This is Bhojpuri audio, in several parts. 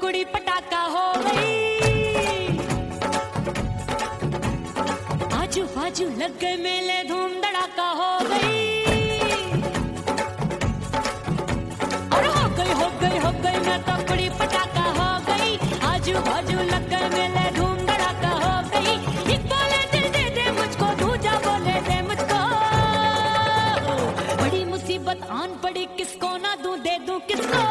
कुड़ी पटाखा हो गई। आजू बाजू लग गए मेले, धूम धड़ाका हो गई। और हो गई मैं तो कुड़ी पटाखा हो गई। आजू बाजू लग गए मेले, धूम धड़ाका हो गई। एक बोले दिल दे दे मुझको, दूजा बोले दे मुझको। बड़ी मुसीबत आन पड़ी, किसको ना दूं दे दूं किसको।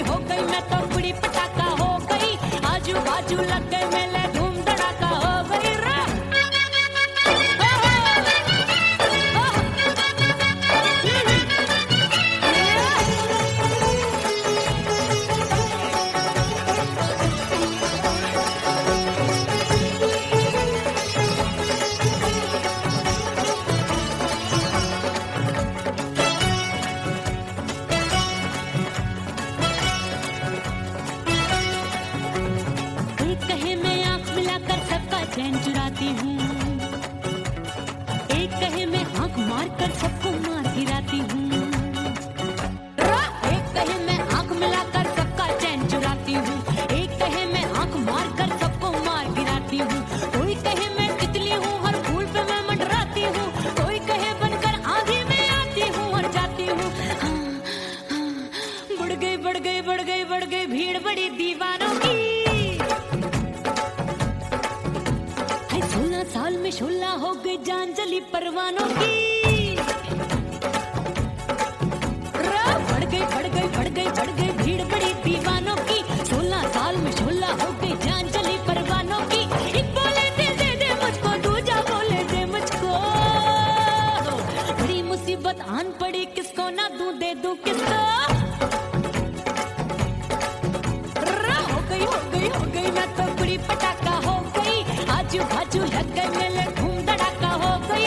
हो गई मैं तो कुड़ी पटाखा हो गई। आजू बाजू लग गए मेले, धूम धड़ाका हो गई। चैन चुराती हूँ, एक कहे मैं आंख मार कर सबको मार गिराती हूँ। एक कहे मैं आंख मिलाकर सबका चैन चुराती हूँ, एक कहे मैं आंख मार कर सबको मार गिराती हूँ। कोई कहे मैं तितली हूँ, हर फूल पे मैं मंडराती हूँ। कोई कहे बनकर आंधी में आती हूँ और जाती हूँ। बढ़ गई भीड़ बड़ी दीवानों की। 16 साल में शोला हो गई, जान जली परवानों की। बढ़ गई भीड़ बड़ी दीवानों की। 16 साल में शोला हो गई, जान जली परवानों की। एक बोले दिल दे दे मुझको, दूजा बोले दे मुझको। बड़ी मुसीबत आन पड़ी, किसको ना दूं दे दूं किसको। हो गई मैं तो कुड़ी पटाखा हो गई। आजू बाजू लग गए मेले, धूम धड़ाका हो गई।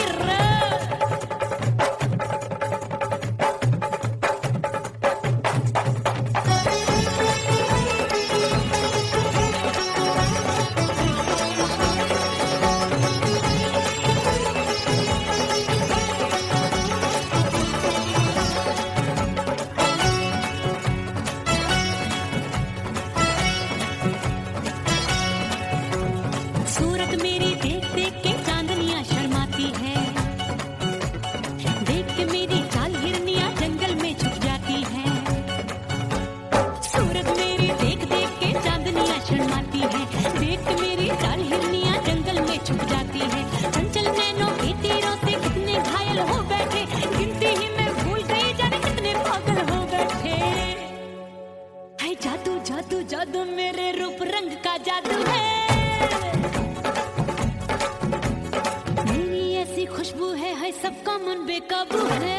सूरत मेरी देख देख के चांदनियां शर्माती है। देख के मेरी चाल हिरनियां जंगल में छुप जाती है। सूरत मेरी देख देख के चांदनियां शर्माती है। देख के मेरी चाल हिरनियां जंगल में छुप जाती है। चंचल नैनों के तीरों से कितने घायल हो बैठे, गिनती ही मैं भूल गई, जाने कितने पागल हो बैठे। है जादू जादू जादू मेरे रूप रंग का जादू है। खुशबू है सबका मन बेकाबू है।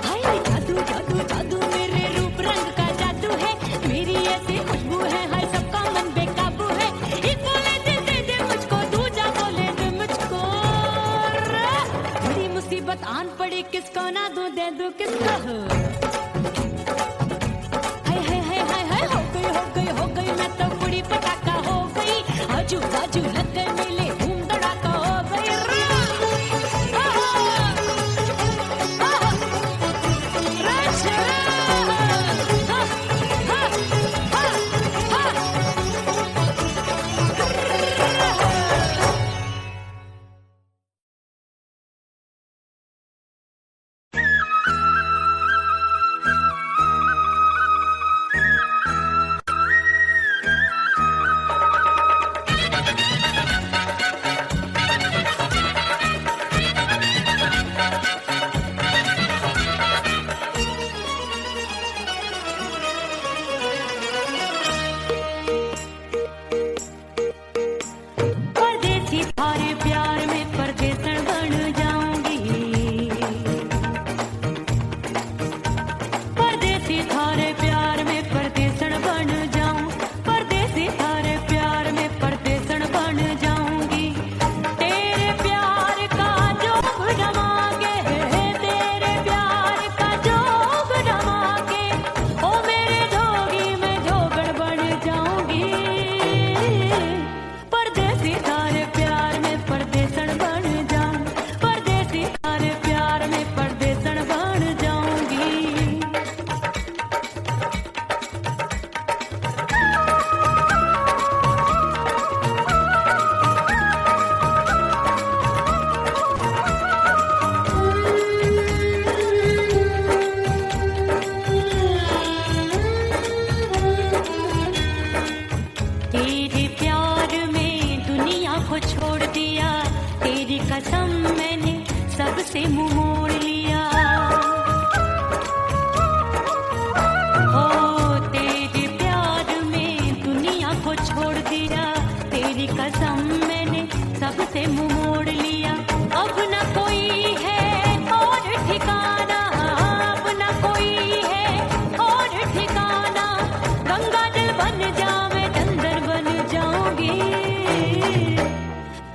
हाय जादू जादू जादू मेरे रूप रंग का जादू है। मेरी ऐसी खुशबू है सबका मन बेकाबू है। एक बोले दिल दे दे मुझको, दूजा बोले दे मुझको। बड़ी मुसीबत आन पड़ी, किसको ना दूं दे दूं किसको। हो गई मैं तो कुड़ी पटाखा हो गई। आजू बाजू लग गए मेले, धूम धड़ाका हो गई। से मुंह मोड़ लिया, अब न कोई है और ठिकाना, अब न कोई है और ठिकाना। गंगा जल बन जावे चंदन बन जाऊंगी,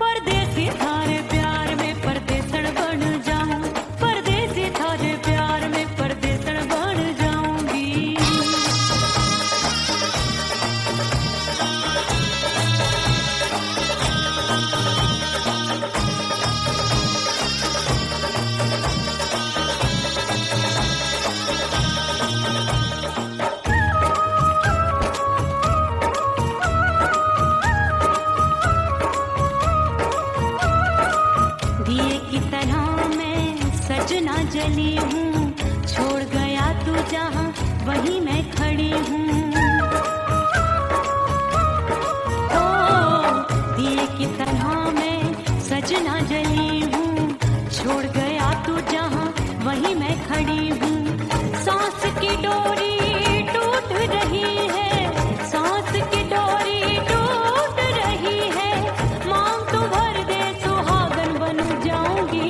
परदेसी थारे प्यार में परदेसन बन जाऊं, परदेसी थारे प्यार में परदेसन बन जाऊंगी। दिए की तरह मैं सजना जली हूँ, छोड़ गया तू जहाँ वहीं मैं खड़ी हूँ। ओ दिए की तरह मैं सजना जली हूँ, छोड़ गया तू जहाँ वहीं मैं खड़ी हूँ। सांस की डोरी टूट रही है, सांस की डोरी टूट रही है। मांग तू भर दे सुहागन बन जाऊंगी,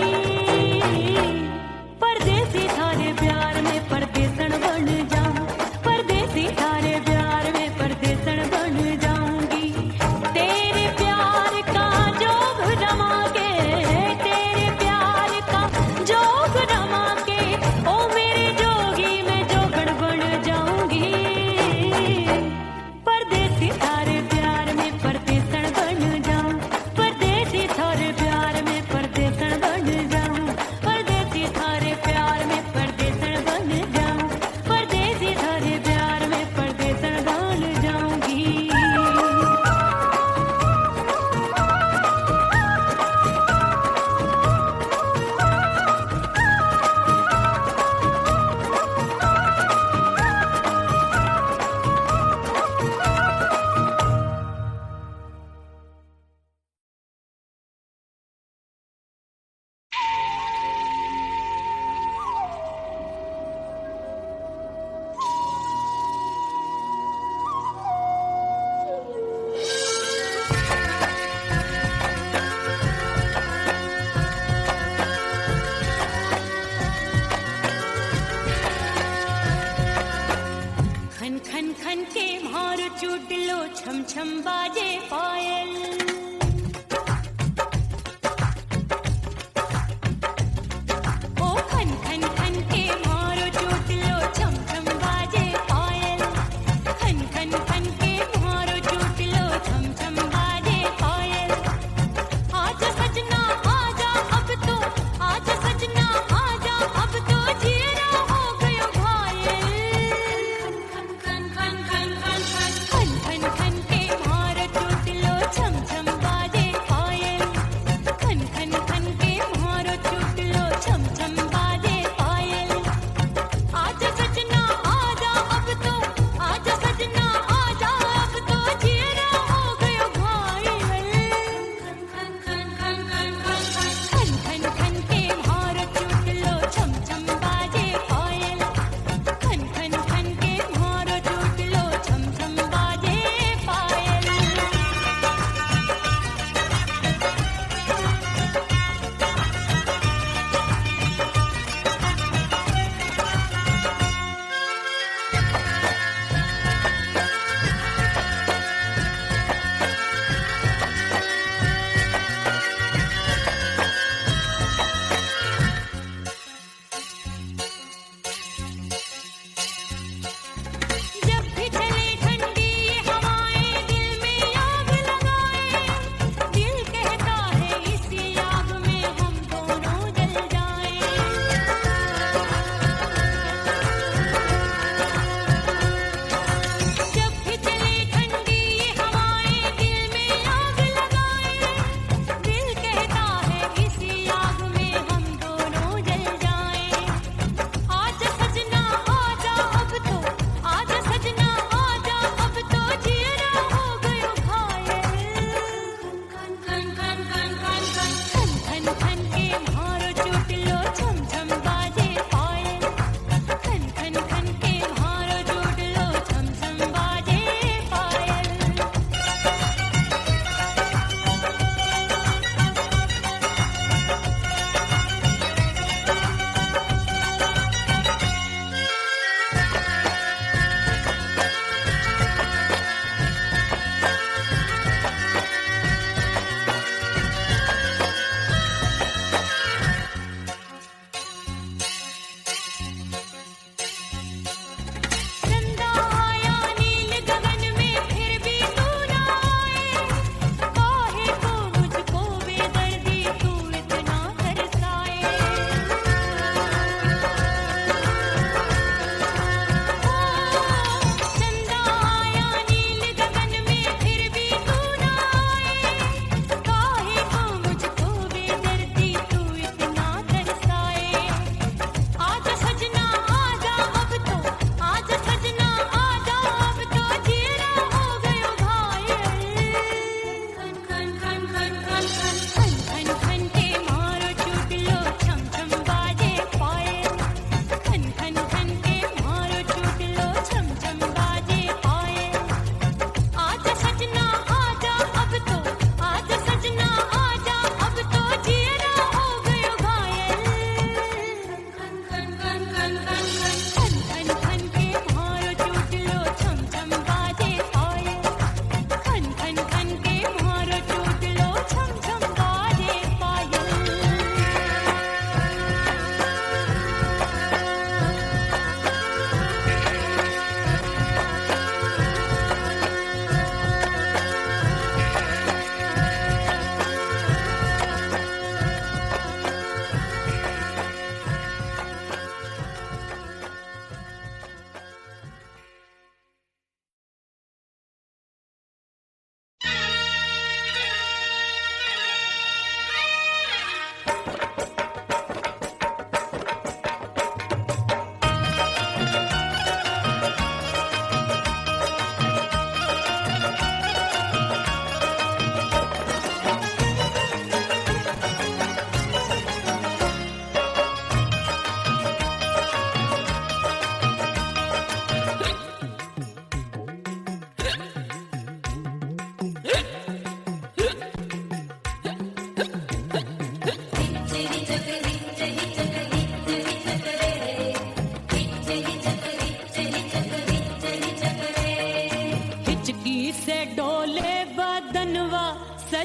परदेसी थारे प्यार में परदेसन बन जाऊं, परदेसी थारे प्यार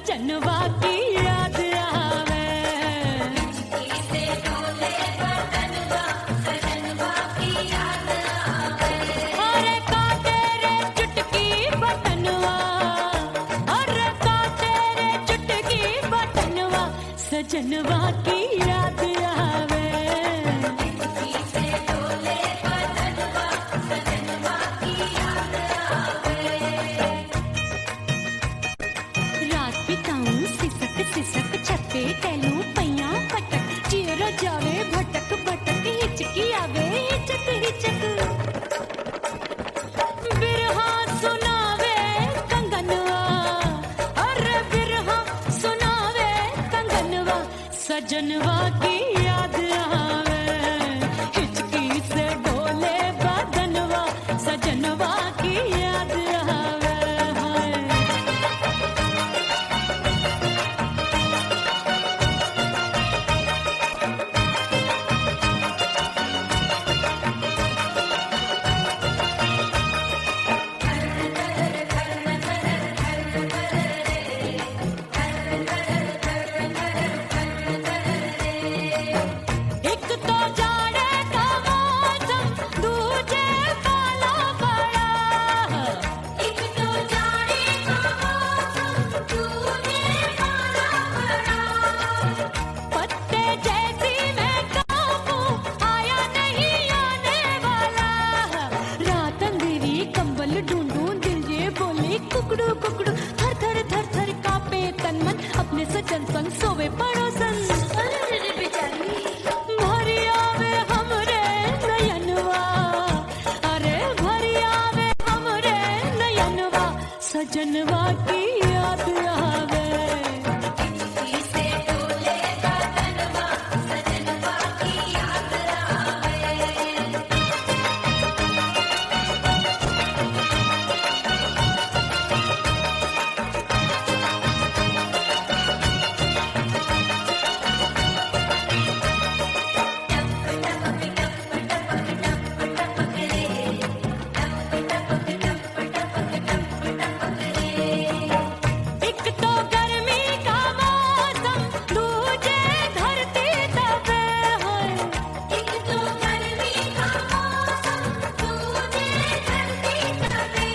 सजनवा की याद आवे। अरे काटे रे चुटकी बटनवा, अरे काटे रे चुटकी बटनवा, सजनवा की याद आवे। रात बिताऊं सिसक सिसक छत्ते टैलूं पैया पटक, चियरा जावे भटक भटक, हिचकी आवे हिचक हिचक। बिरहा सुनावे कंगनवा, अरे बिरहा सुनावे कंगनवा, सजनवा की याद आवे। हिचकी से डोले बदनवा, सजनवा की याद आवे। हाय एक तो जाड़े का मौसम, दूजे पाला पड़ा। एक तो जाड़े का मौसम, दूजे पाला पड़ा। पत्ते जैसी मैं कांपूं, आया नहीं आने वाला। रात अंधेरी कंबल ढूंढूं, दिल ये बोले कुकड़ू कुकड़ू। थर थर थर थर कांपे तन मन, अपने सजन संग सोवे पड़ोसन। भरी आवे हमरे नयनवा, अरे भरी आवे हमरे नयनवा, सजनवा की याद आवे। एक तो गर्मी का मौसम, दूजे धरती तपे है। एक तो गर्मी का मौसम, दूजे धरती तपे।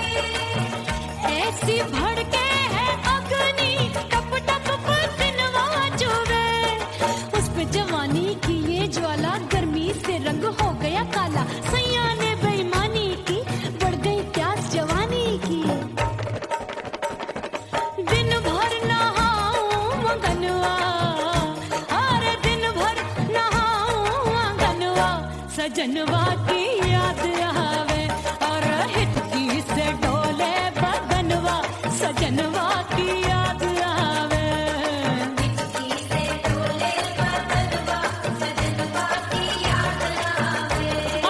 ऐसी भड़के है अग्नि, टप टप पसीनवा चुभे। उस पे जवानी की ये ज्वाला, गर्मी से रंग हो गया काला। सैया ने बेईमानी की, बढ़ गई प्यास जवानी की। दिन भर नहाऊं आंगनवा, अरे दिन भर नहाऊं आंगनवा, सजनवा की याद आवे। और हिचकी से डोले बदनवा, सजनवा की याद आवे।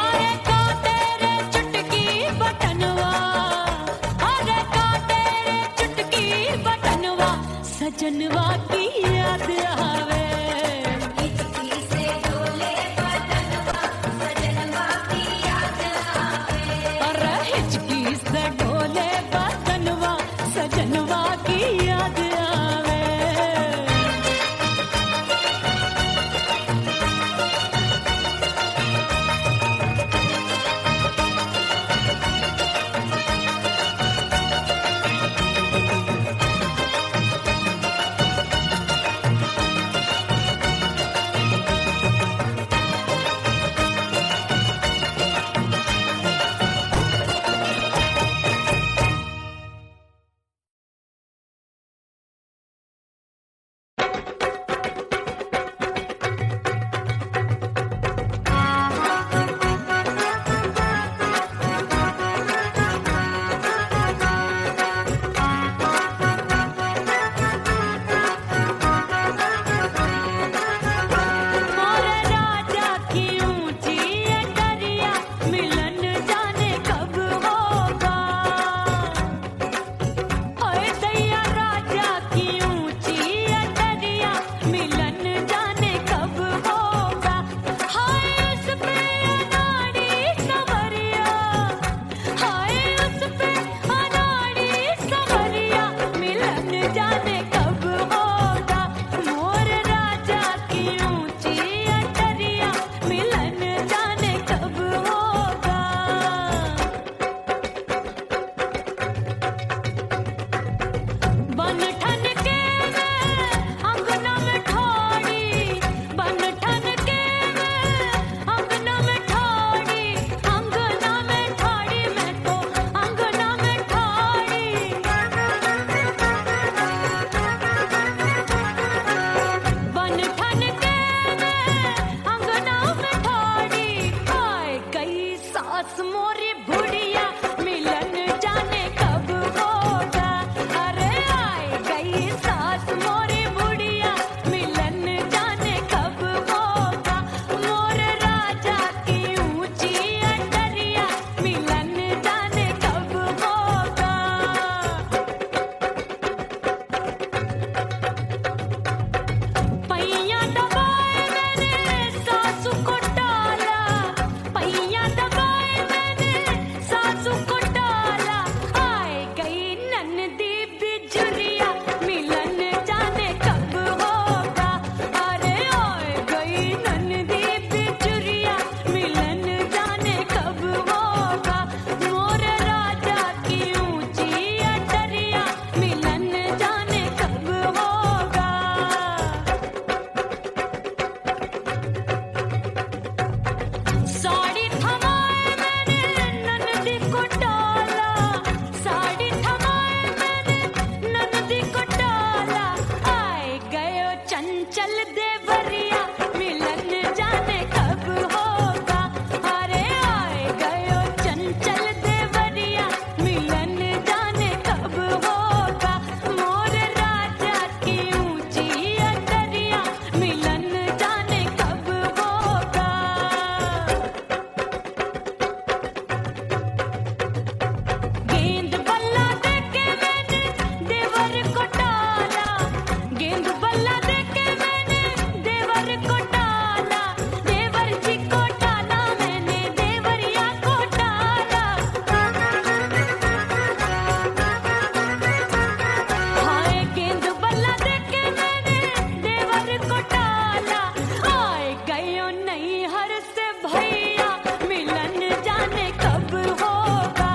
अरे काटे रे चुटकी बटनवा, अरे काटे रे चुटकी बटनवा, सजनवा की याद आवे। देवरिया मिलन जाने कब होगा। अरे आए गयो चंचल देवरिया मिलन जाने कब होगा। मोर राजा की ऊंची अटरिया मिलन जाने कब होगा। गेंद बल्ला देके मैंने देवर को टाला, गेंद बल्ला देके मैंने देवर को टाला, देवर जी को टाला मैंने देवरिया को टाला। हाय गेंद बल्ला देके मैंने देवर को टाला। आए गयो नैहर से भैया मिलन जाने कब होगा।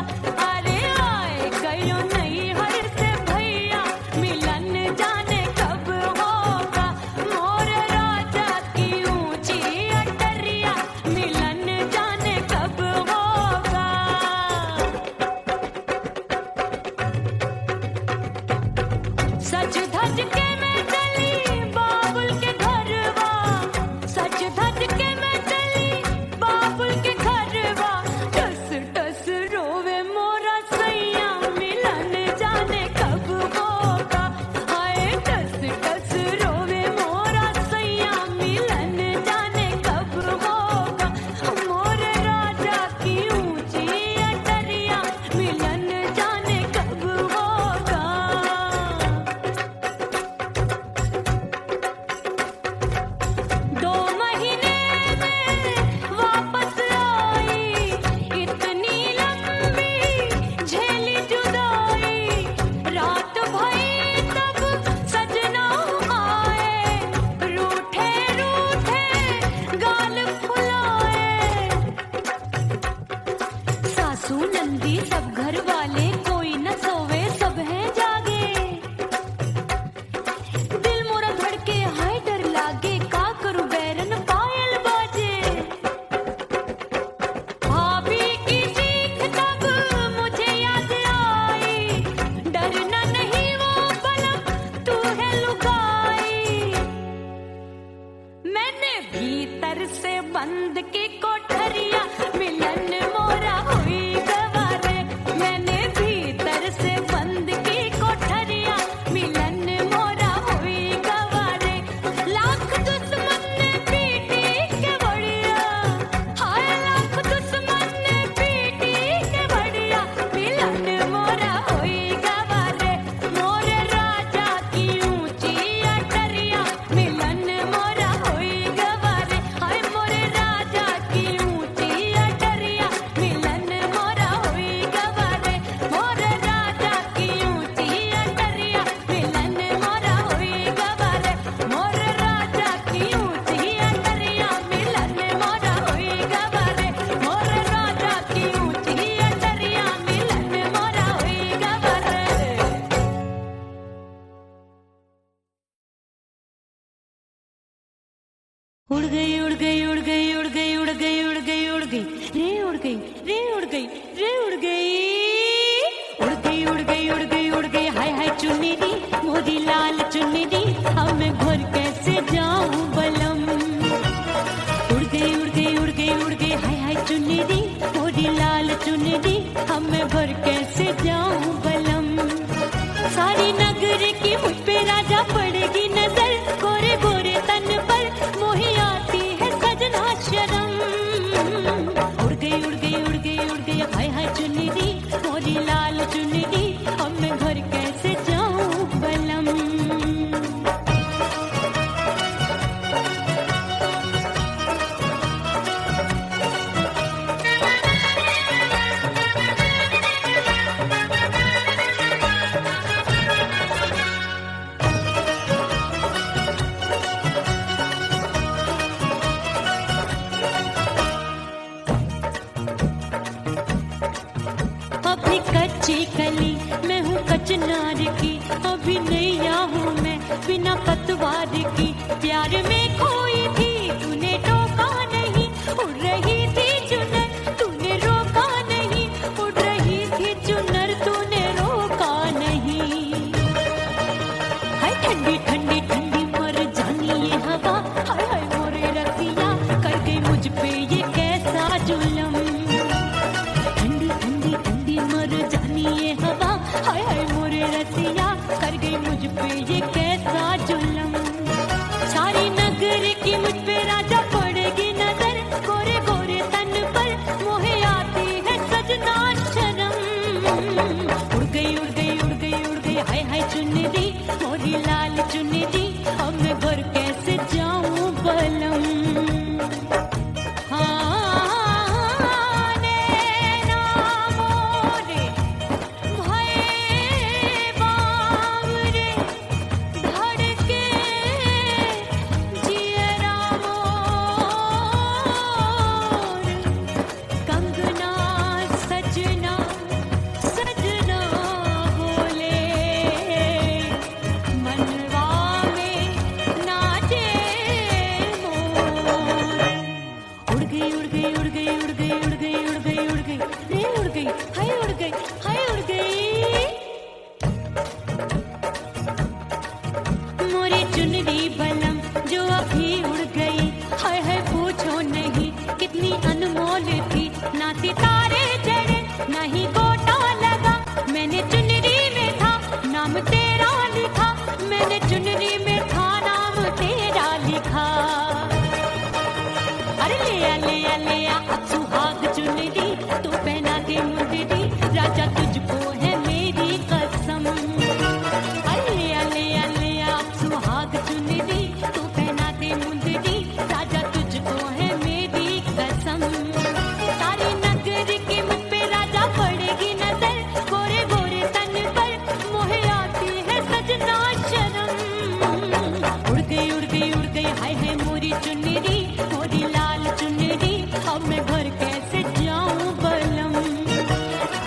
अरे आए गयो नैहर से भैया मिलन जाने कब होगा। मोर राजा की ऊंची अटरिया मिलन जाने कब होगा। सच धज के मैं चली बाबुल के घरवा, सच धज के मैं चली बाबुल के घरवा। टस टस रोवे मोरा सैया मिलन जाने कब होगा। हाय टस टस रोवे मोरा सैया मिलन जाने कब होगा। मोर राजा की ऊंची अटरिया मिलन जाने कब होगा। 2 महीने में वापस आई, इतनी लंबी झेली जुदाई। रात भई तब सजना आए, रूठे रूठे गाल फुलाए। सासू नंदी सब घर वाले कोई न सोवे सब हैं जागे। दिल मोरा धड़के हाय डर लागे, का करूं बैरन पायल बाजे। भाभी की चीख तब मुझे याद आई, डरना नहीं वो बलम तू है लुगाई। मैंने भीतर से बंद की कोठरिया मिलन मोरा हुई गवारे। मैंने भीतर से बंद की कोठरिया मिलन मोरा हुई गवारे। लाख दुश्मन ने पीटी के बढ़िया, हाय लाख दुश्मन ने पीटी के बढ़िया मिलन मोरा हुई गवारे। मोर राजा की ऊंची अटरिया मिलन मोरा हुई गवारे। हाय मोर राजा की ऊंची अटरिया मिलन मोरा हुई गवारे। मोर राजा की ऊंची अटरिया मिलन मोरा हुई गवारे। मोर राजा की ऊंची अटरिया मिलन मोरा हुई गवारे। मोर राजा की ऊंची अटरिया मिलन मोरा हुई गवारे। उड़ गई उड़ गई उड़ गई उड़ गई उड़ गई उड़ गई उड़ गई रे उड़ गई रे उड़ गई रे उड़ गई उड़ गई उड़ गई उड़ गई उड़ गई। हाय हाय चुन्नी मोरी लाल चुन्नी, अब मैं घर कैसे जाऊं बलम। उड़ गई उड़ गई उड़ गई उड़ गई हाय हाय चुन्नी मोरी लाल चुन्नी, अब मैं घर कैसे जाऊं बलम। सारी नगर की मुझ पे राजा पड़ेगी नजर, गोरे गोरे तन पर मोही आती है सजना शर्म। उड़ गई उड़ गई उड़ गई उड़ गई हाय हाय चुन्नी मोरी लाल चुन्नी, अब मैं घर कैसे जाऊं बलम। कच्ची कली मैं हूँ कचनार की, अभी नैया हूँ मैं बिना पतवार की। प्यार में खोई थी तूने टोका नहीं, उड़ रही थी चुनर तूने रोका नहीं, उड़ रही थी चुनर तूने रोका नहीं। हाय ठंडी ठंडी ठंडी मर जानी ये हवा, मेरी चुनरी मोरी लाल चुनरी, अब मैं घर कैसे जाऊं बलम।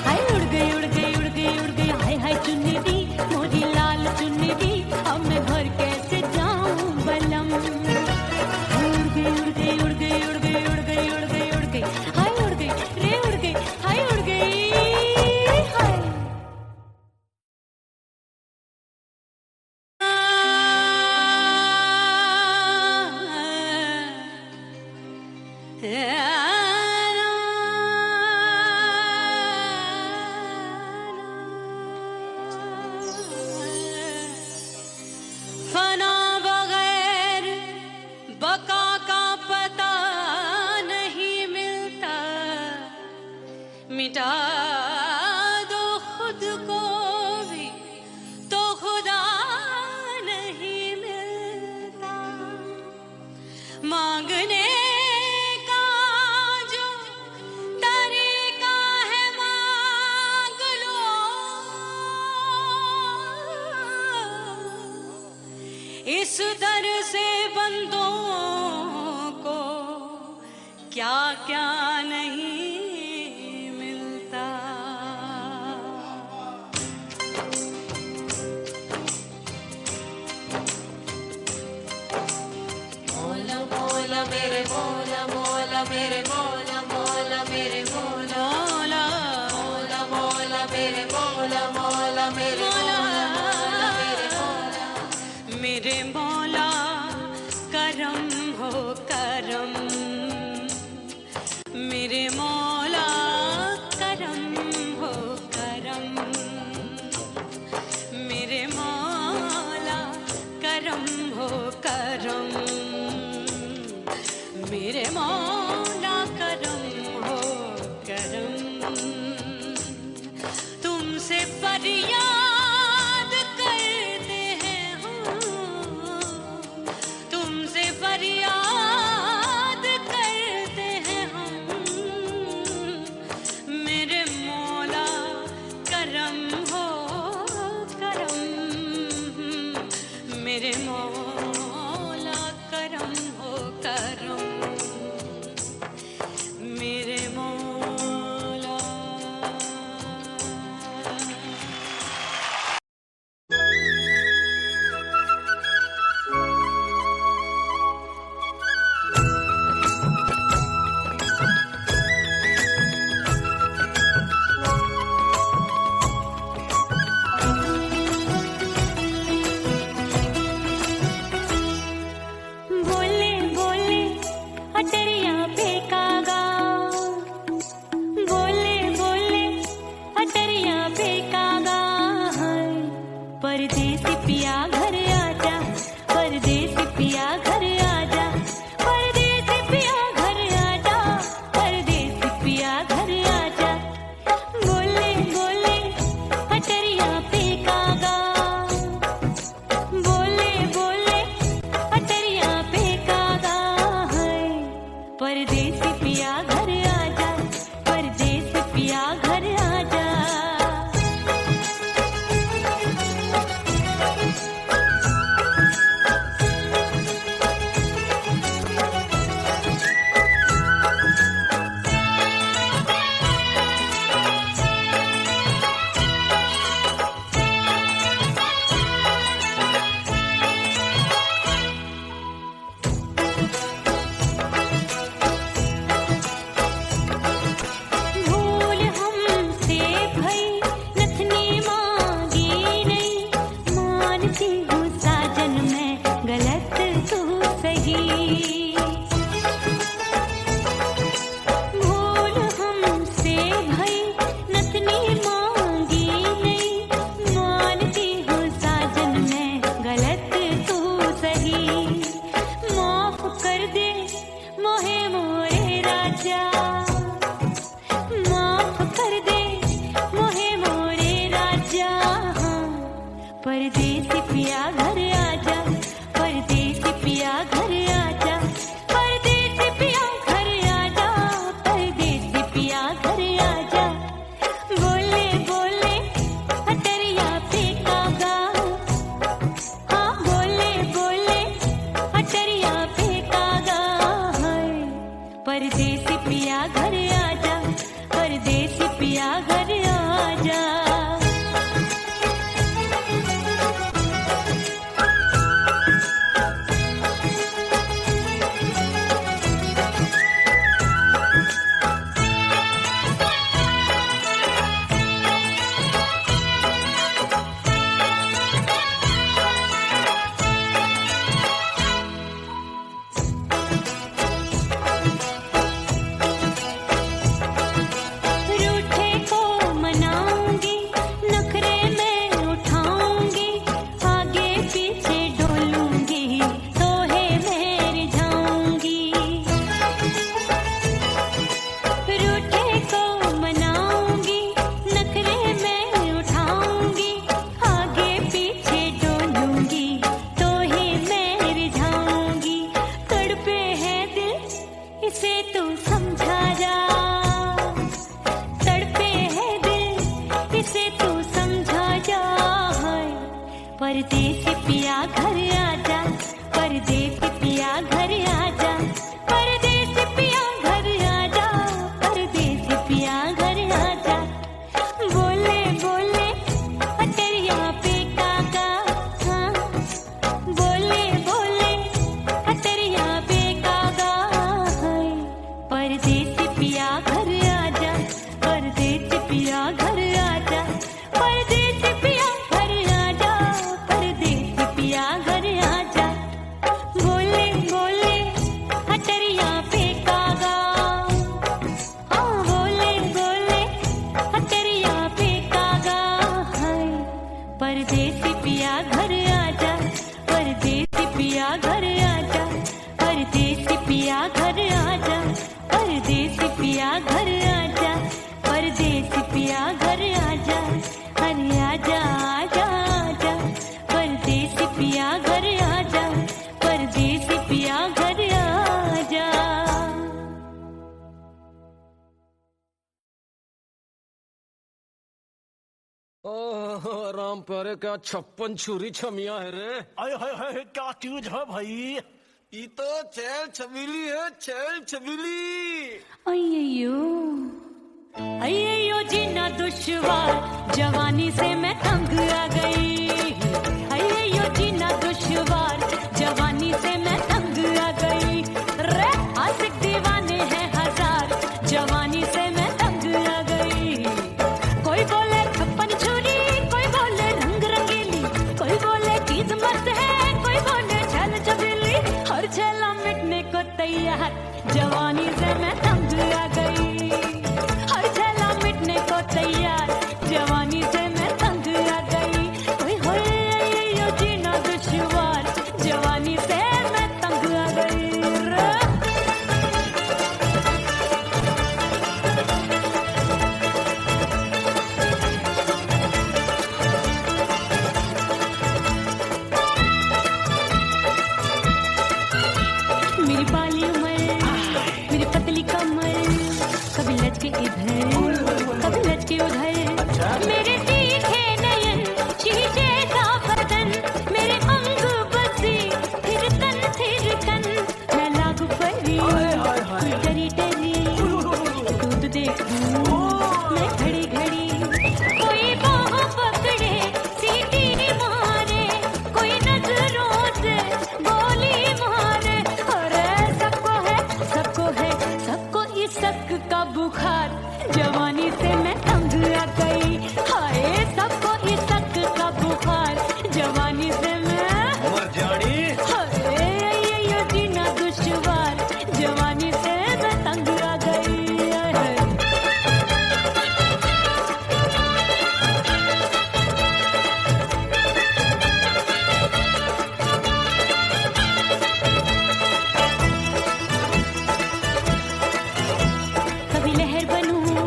हाय उड़ गई उड़ गई उड़ गई उड़ गई, हाय हाय चुनरी मोरी लाल चुनरी, अब मैं घर कैसे जाऊं बलम। उड़ गई उड़ गई उड़ गई उड़ गई उड़ गई उड़ गई उड़ गई, हाय उड़ गई रे उड़ गई, हाय उड़ गई हाय। फना बगैर बका का पता नहीं मिलता, मिटा दो खुद को भी तो खुदा नहीं मिलता। मांगने का जो तरीका है मांग लो, इस दर से बंदों को क्या क्या नहीं मिलता। मौला मौला मेरे मौला मौला मेरे मौला मौला मेरे मौला मौला मौला मेरे मौला मौला मेरे मौला मेरे मौला मेरे मौला करम हो करम, मेरे मौला करम हो करम, मेरे मौला करम हो करम, मेरे मौला करम हो करम। तुमसे फरियाद करते हैं हम, तुमसे फरियाद करते हैं हम, मेरे मौला करम हो करम, मेरे मौला करम हो करम, मेरे मौला। बोले बोले अटरिया फेंकागा, बोले बोले अटरिया फेंकागा, हाय परदेसी पिया घर आजा, परदेसी पिया घर आजा, परदेसी पिया घर आजा, परदेसी पिया घर आजा। बोले बोले अटरिया फेंकागा, बोले बोले अटरिया फेंकागा, है तड़पे है दिल इसे तू समझा जा, तड़पे है दिल इसे तू समझा जा। परदेसी पिया घर आजा, परदेसी पिया घर आजा, परदेसी पिया घर आजा, परदेसी पिया घर आजा। बोले बोले अटरिया पे काका, हाँ बोले बोले अटरिया पे काका। परदेसी पिया घर आजा, परदेसी पिया घर आजा, परदेसी पिया घर आजा, परदेसी पिया घर आजा। बोले बोले अटरिया पे कागा, हाँ बोले बोले अटरिया पे कागा। परदेसी पिया घर आजा, परदेसी पिया घर आजा, परदेसी पिया घर आजा, परदेसी पिया घर आजा, परदेसी पिया घर आजा। अरे आजा आजा आजा, परदेसी पिया घर आजा, परदेसी पिया घर आजा। ओह राम प्यारे, क्या 56 छुरी छमिया है रे। हाय हाय हाय, क्या चीज है भाई? ये तो चैल छबीली है, चैल छबीली। अय्यो अय्यो जीना दुश्वार, जवानी से मैं तंग आ गई। अय्यो जीना दुश्वार, जवानी से मैं तंग आ गई। रे आशिक दीवाने हैं हजार, जवानी से मैं तंग आ गई। कोई बोले 56 छुरी, कोई बोले रंग रंगीली, कोई बोले चीज मस्त है, कोई बोले छल छबीली। हर छेला मिटने को तैयार, जवानी से मैं तंग आ गई। हर छेला मिटने को तैयार, जवानी से मैं तंग आ गई। ओए होए यो जीना दुश्वार, जवानी से मैं तंग आ गई रे। मेरी बाली उमर, मेरी पतली कमर, कभी लचके इधर कभी लचके उधर। मेरे तीखे नयन, शीशे का बदन, मेरे अंग बसे फिर कन। मैं लागू परी डरी डरी, दूध देखूं मैं घड़ी घड़ी। कोई बाहों पकड़े सीटी मारे, कोई नजरों से गोली मारे। अरे सबको है सबको है सबको इस शक का बुखार, जवानी से मैं तंग आ गई। हाय सबको इस शक का बुखार, जवानी से मैं मर जानी। हाय ये जीना दुश्वार, जवानी से मैं तंग आ गई। हाय। कभी लहर बनूं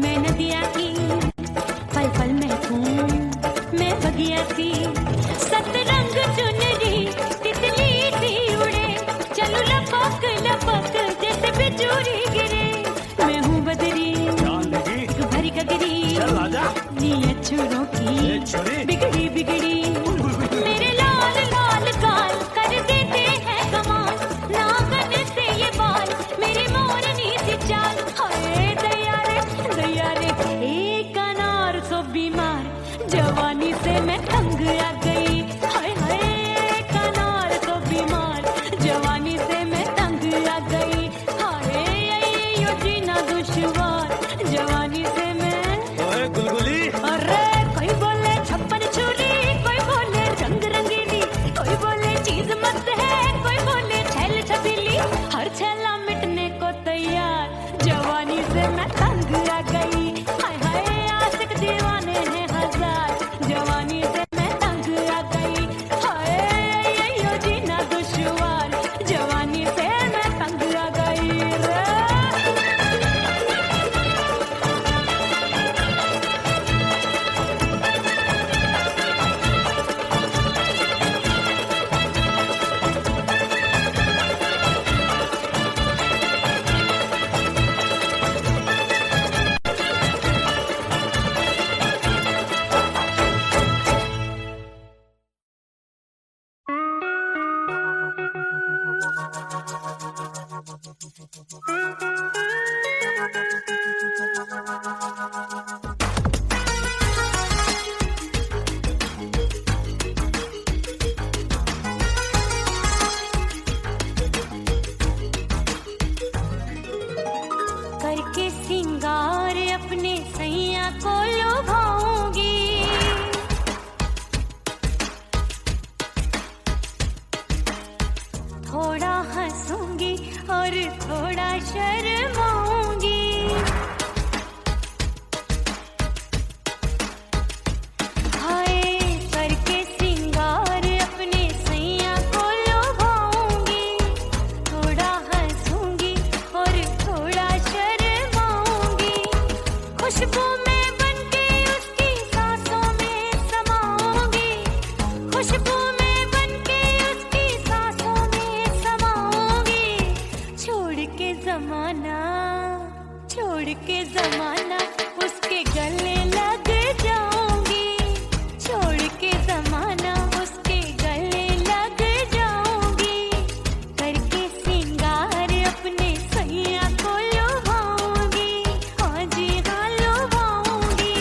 मैं नदिया की, पल पल महकूं मैं बगिया सी। सतरंग चुनरी तितली सी उड़े, चलूं लपक लपक जैसे बिजली गिरे। मैं हूँ बदरी एक भरी गगरी, चल आजा। नी अछूरों ए की छोरी। बिगड़ी बिगड़ी। मेरे लाल लाल गाल कर देते हैं कमाल, नागन से ये बाल मेरी मोरनी सी चाल। हाय दैया रे एक अनार सो बीमार, जवानी से मैं तंग आ गई। हाय हाय एक अनार सो बीमार, जवानी से मैं तंग आ गई। हाय यो जीना दुश्वार, जवानी से मैं। ओए गुलगुली, अरे कोई बोले 56 छुरी, कोई बोले रंग रंग हंसूंगी और थोड़ा शर्माऊंगी। हाय करके सिंगार अपने सैया को लुभाऊंगी, थोड़ा हंसूंगी और थोड़ा शर्माऊंगी। खुशबू में बनके उसकी सांसों में समाऊंगी, खुशबू में बनके उसकी सांसों में समाऊंगी। छोड़ के जमाना उसके गले लग जाऊंगी, छोड़ के जमाना उसके गले लग जाऊंगी। करके सिंगार अपने सैया को लुभाऊंगी, हाँ जी हाँ लुभाऊंगी।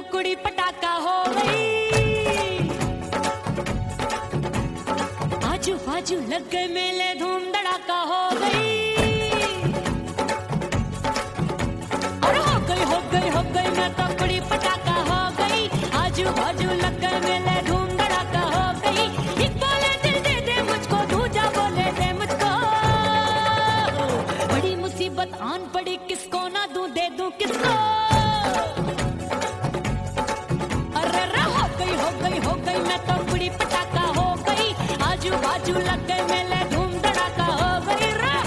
तो कुड़ी पटाखा हो गई। आजू बाजू लग गए मेले, धूम धड़ाका हो गई। और हो गई मैं तो कुड़ी पटाखा हो गई। आजू बाजू लग गए मेले, धूम धड़ाका हो गई। एक बोले दिल दे दे मुझको, दूजा बोले दे मुझको। बड़ी मुसीबत आन पड़ी, किसको ना दूं दे दूं किसको। हो गई मैं तो कुड़ी पटाखा हो गई। आजू बाजू लग गए मेले, धूम धड़ाका हो गई रे।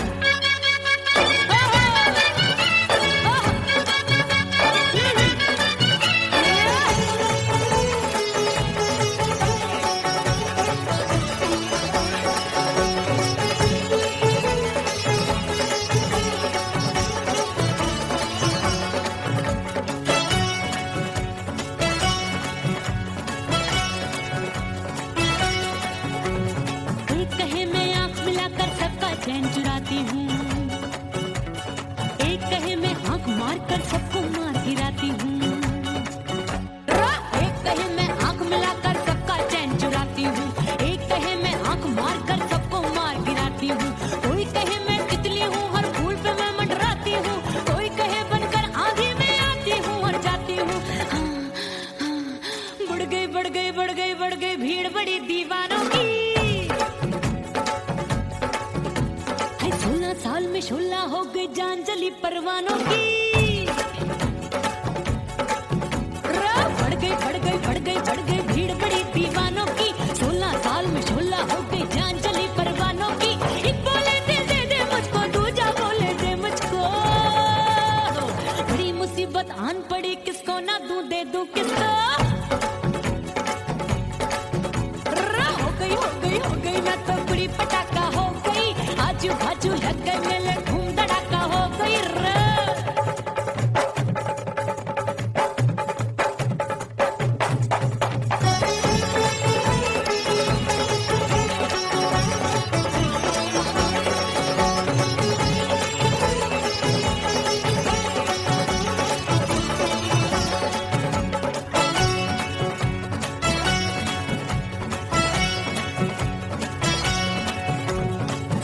चैन चुराती हूँ, एक कहे मैं आंख मार कर सबको मार गिराती हूँ। एक कहे मैं आंख मिलाकर सबका चैन चुराती हूँ, एक कहे मैं आंख मार कर सबको मार गिराती हूँ। कोई कहे मैं तितली हूँ, हर फूल पे मैं मंडराती हूँ। कोई कहे बनकर आंधी में आती हूँ और जाती हूँ। बढ़ गई भीड़ बड़ी दीवानों की। 16 साल में शोला हो गई, जान जली परवानों की। बढ़ गई भीड़ बड़ी दीवानों की। 16 साल में शोला हो गई, जान जली परवानों की। एक बोले दिल दे दे मुझको, दूजा बोले दे मुझको। बड़ी मुसीबत आन पड़ी, किसको ना दूं दे दूं किसको। हो गई मैं तो कुड़ी पटाखा हो गई। आजू बाजू लग गए मेले, धूम धड़ाका हो गई रे।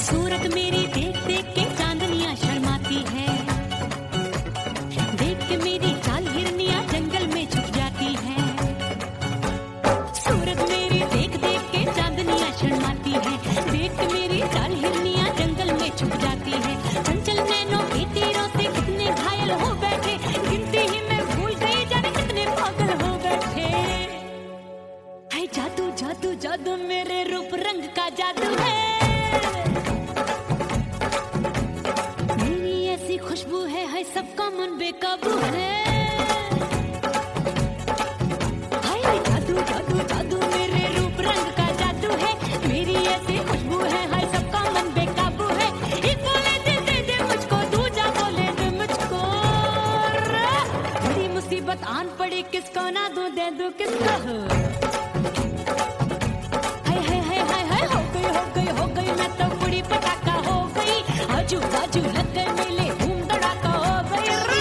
सूरत मेरी देख देख के चांदनियां शर्माती है। देख के मेरी चाल हिरनियां जंगल में छुप जाती है। सूरत मेरी देख देख के चांदनियां शर्माती है। देख के मेरी चाल हिरनियां जंगल में छुप जाती है। चंचल नैनों के तीरों से कितने घायल हो बैठे, गिनती ही मैं भूल गई जाने कितने पागल हो बैठे। है जादू जादू जादू मेरे रूप रंग का जादू है। खुशबू है सबका मन बेकाबू है। हाय जादू जादू जादू मेरे रूप रंग का जादू है। मेरी ऐसी खुशबू है, हाय सबका मन बेकाबू है। एक बोले दिल दे दे मुझको, दूजा बोले दे मुझको। बड़ी मुसीबत आन पड़ी, किसको ना दूं दे दूं किसको। हो गई मैं तो कुड़ी पटाखा हो गई। आजू बाजू लग गए मेले, धूम धड़ाका हो गई रे।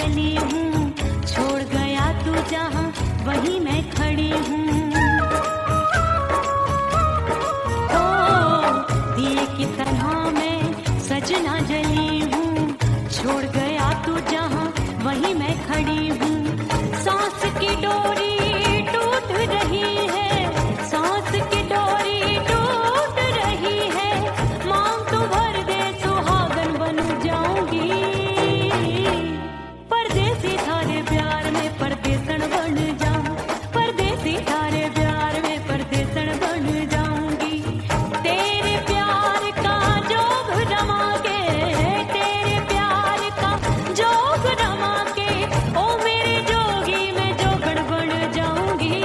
जली हूँ, छोड़ गया तू जहाँ वहीं मैं खड़ी हूँ। ओ दिए की तरह मैं सजना जली हूँ, छोड़ गया तू जहाँ वहीं मैं खड़ी हूँ। सांस की डोरी टूट रही है, सांस की डोरी टूट रही है, मांग तू भर दे सुहागन बन जाऊंगी। परदेसी थारे प्यार में परदेसन बन जाऊं, परदेसी थारे प्यार में परदेसन बन जाऊंगी। तेरे प्यार का जोग रमा के, तेरे प्यार का जोग रमा के, ओ मेरे जोगी मैं जोगण बन जाऊंगी।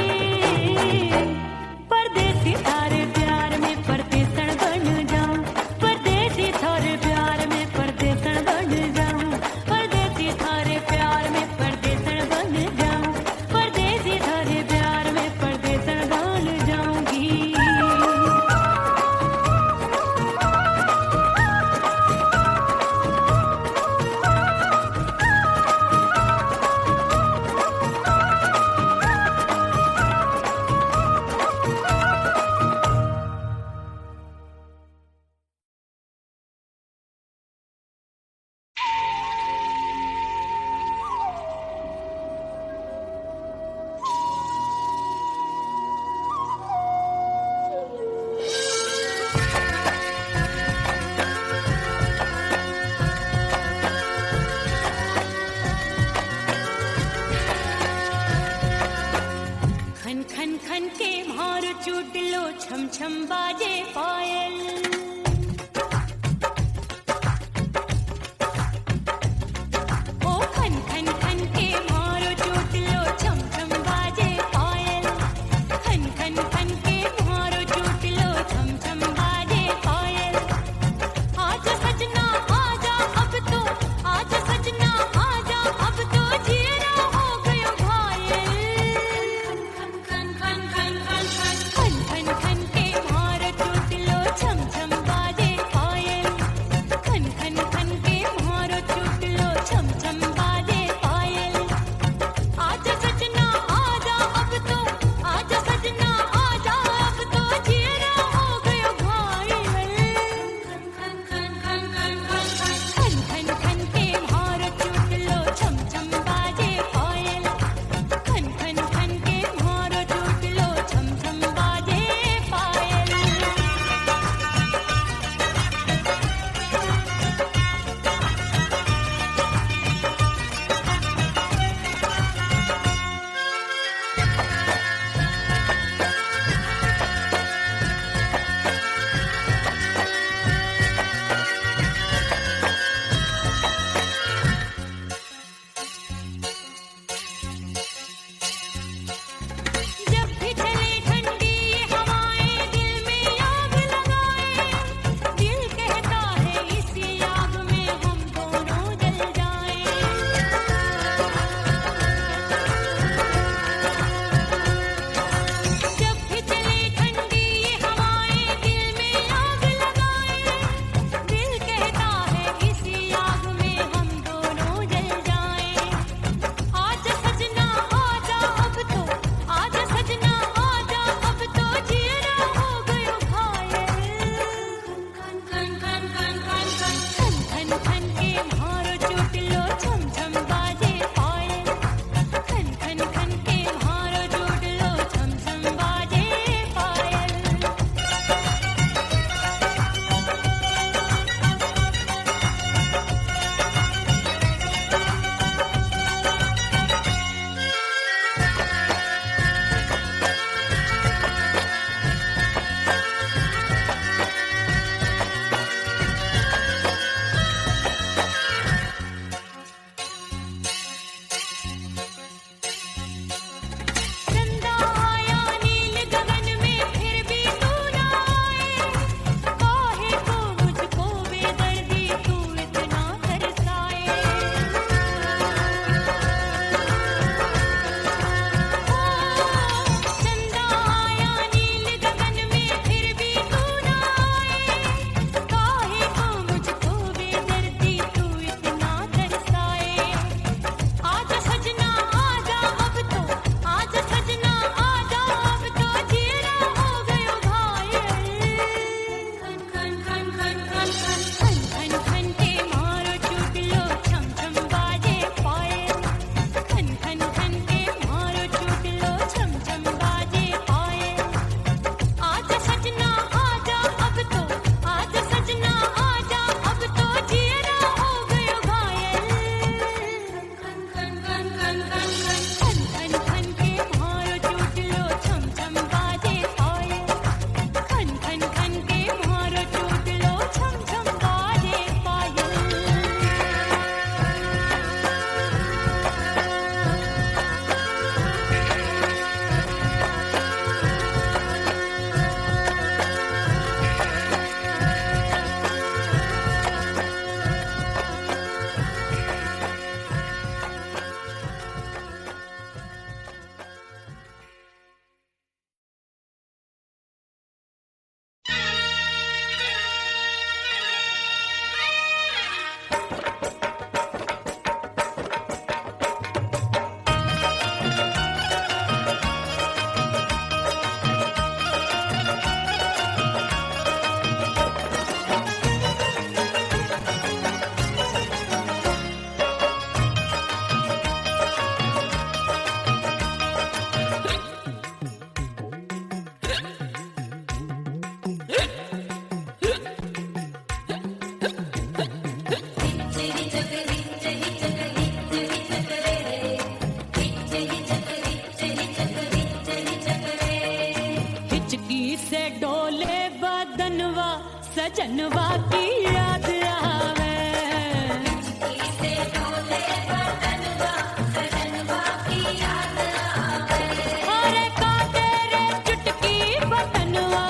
परदेसी थारे प्यार में परदेसन बन जाऊं, परदेसी थारे प्यार में परदेसन बन जाऊं, परदेसी थारे प्यार में परदेसन बन जाऊं, परदेसी थारे प्यार में परदेसन बन जाऊंगी। खन खन खन के मार चूट लो, छम छम बाजे पायल। ओ खन खन खन के मार चूट लो, छम छम बाजे पायल। खन खन खन के मार चूट लो, छम छम बाजे पायल। आजा सजना आजा अब तो, आजा सजना आजा अब तो, जीना हो गयो घायल। खन खन खन खन खन खन खन खन के मार टूट लो, छम छम सजनवा की याद आवे। अरे का तेरे चुटकी बटनवा,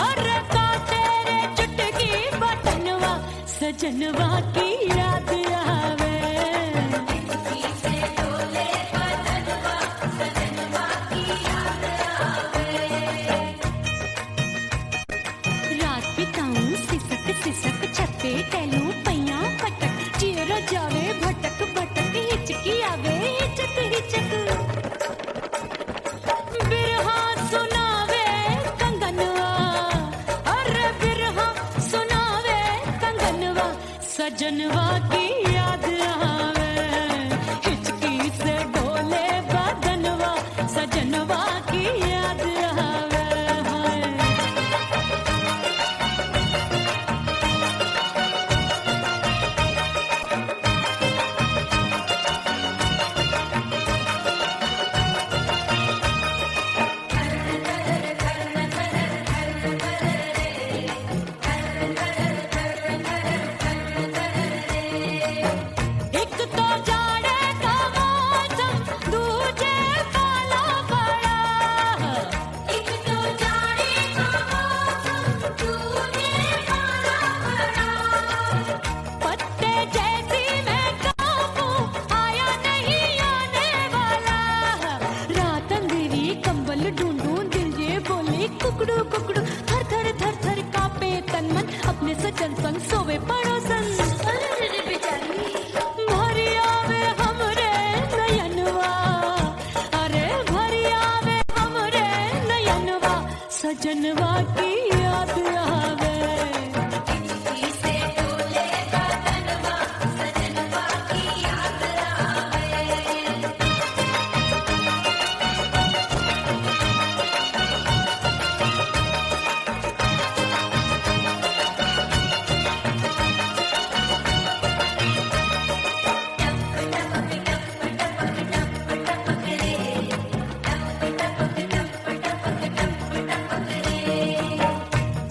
अरे का तेरे चुटकी बटनवा, सजनवा की याद आवे। रात बिताऊं सिसक सिसक छत्ते टैलू पैया पटक, चेहरा जावे भटक भटक, हिचकी आवे हिचक हिचक। बिरहा सुनावे कंगनवा, अरे बिरहा सुनावे कंगनवा, सजनवा की याद आवे। हिचकी से डोले बदनवा, सजनवा की याद आवे। एक तो जाड़े का मौसम, दूजे काला पड़ा। एक तो जाड़े का मौसम, दूजे काला पड़ा। पत्ते जैसी मैं कांपूं, आया नहीं आने वाला। रात अंधेरी कंबल ढूंढूं, दिल ये बोले कुकड़ू कुकड़ू, थर थर थर थर कांपे तन मन, अपने सजन संग सोवे पड़ोसन। भरी आवे हमरे नयनवा, अरे भरी आवे हमरे नयनवा, सजनवा की याद आवे।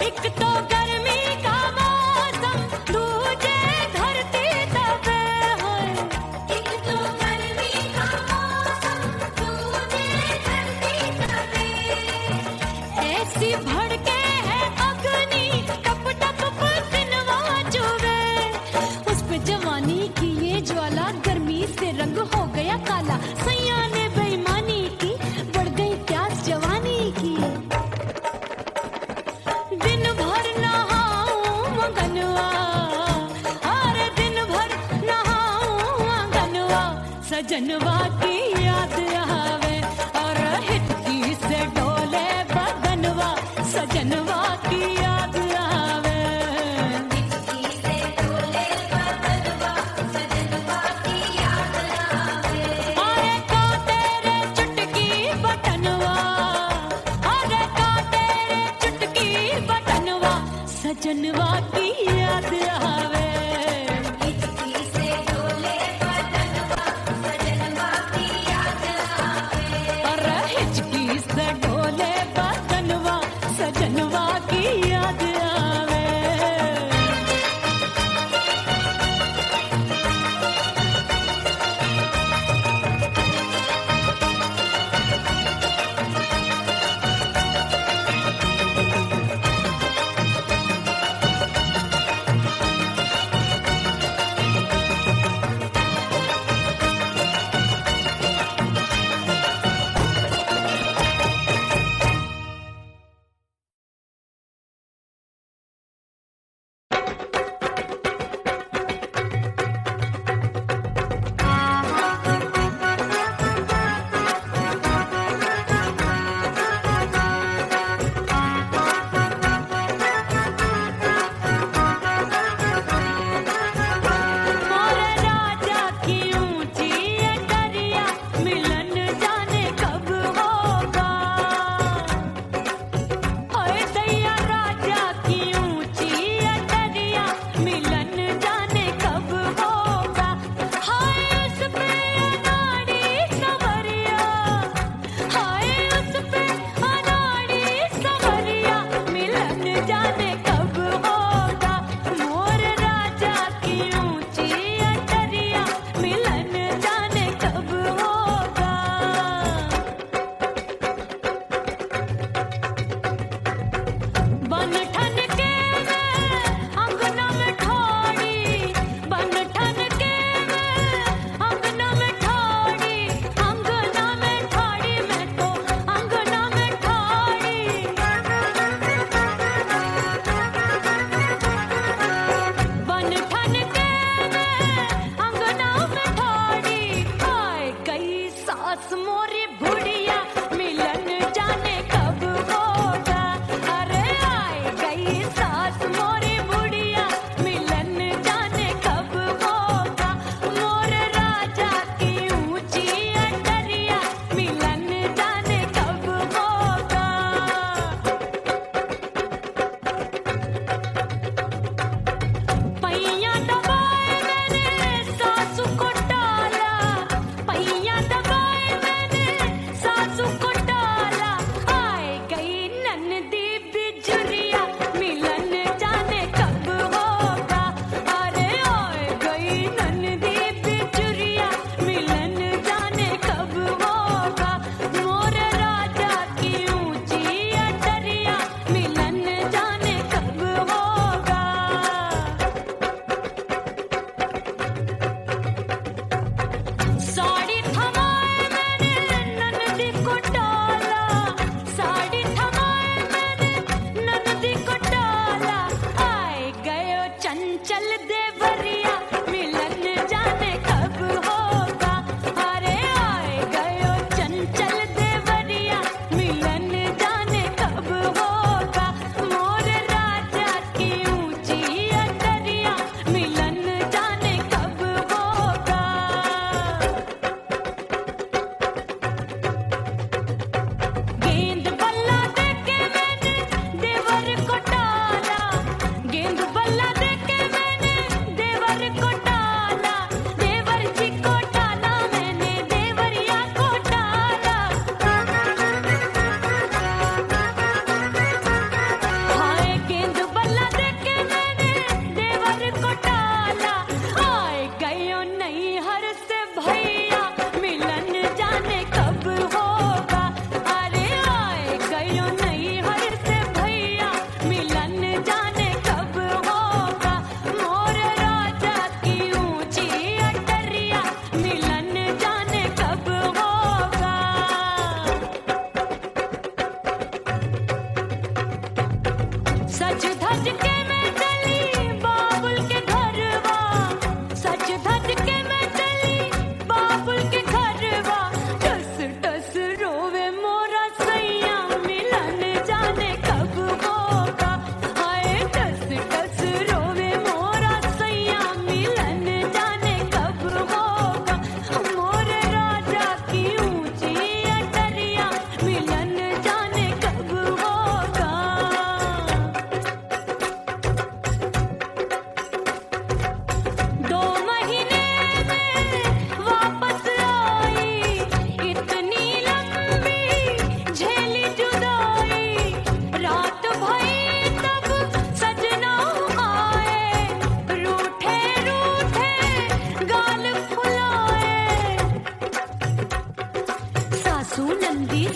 एक तो गर्मी का मौसम, दूजे धरती तपे होए। एक तो गर्मी का मौसम, दूजे धरती तपे। ऐसी भड़के है अग्नि, टप टप पसीनवा चुभे। उस पे जवानी की ये ज्वाला, गर्मी से रंग हो गया काला। सैया ने बेईमानी की, बढ़ गई प्यास जवानी की। दिन भर नहाऊं आंगनवा, अरे दिन भर नहाऊं आंगनवा, सजनवा की याद आवे। और हिचकी से डोले बदनवा, सजनवा की याद आवे। अरे का तेरे चुटकी बटनवा, अरे का तेरे चुटकी बटनवा, सजनवा की याद आवे। सजनवा की याद आवे।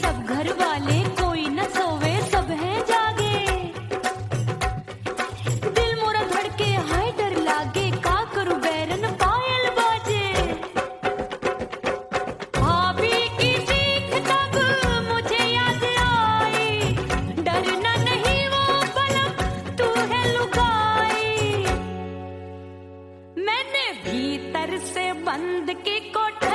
सब घर वाले कोई न सोवे सब हैं जागे दिल मोरा धड़के हाय डर लागे का करूं बैरन पायल बाजे भाभी की सीख तब मुझे याद आई डरना नहीं वो पलक तू है लुगाई मैंने भीतर से बंद की कोठरी